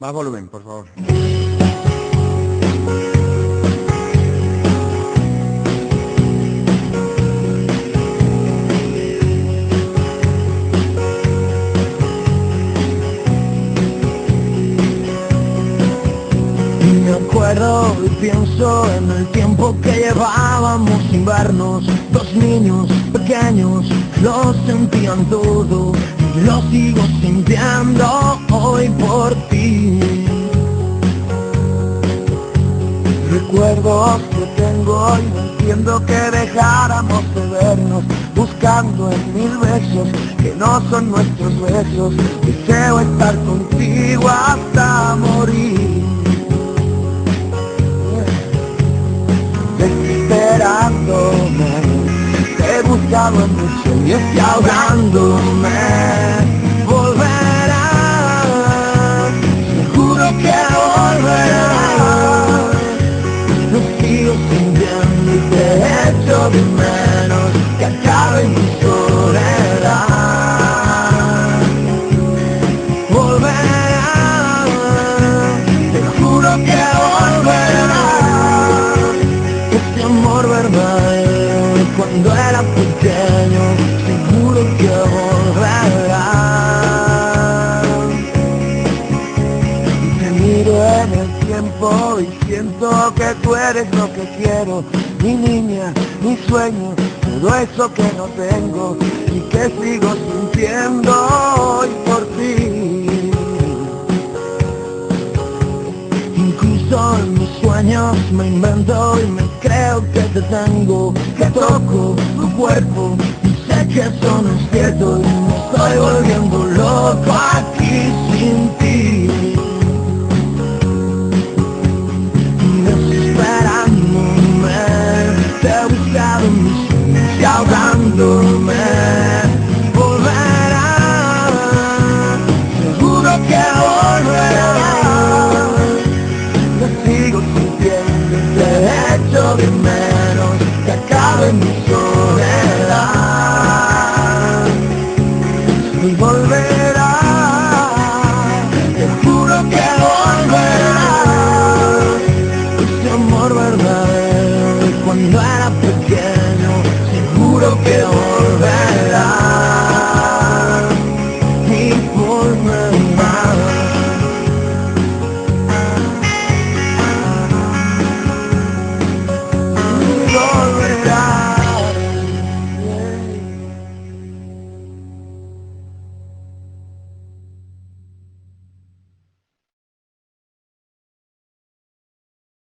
Más volumen, por favor. Me acuerdo y pienso en el tiempo que llevábamos sin vernos. Dos niños pequeños lo sentían todo y lo sigo sintiendo hoy por ti. Recuerdos que tengo y no entiendo que dejáramos de vernos, buscando en mil besos que no son nuestros besos. Deseo estar contigo hasta morir. Desesperándome, te he buscado en mis sueños y ahogándome. Volverás, seguro que volverás. Lo sigo sintiendo y te echo de menos, que acabe mi soledad. Volverás, te juro que volverás. Ese amor verdadero cuando era pequeño, seguro que volverá. Te miro en el tiempo y siento que tú eres lo que quiero, mi niña, mi sueño, todo eso que no tengo y que sigo sintiendo hoy por ti. Incluso en mis sueños me invento y me creo que te tengo, que toco tu cuerpo y sé que eso no es cierto y me estoy volviendo loco aquí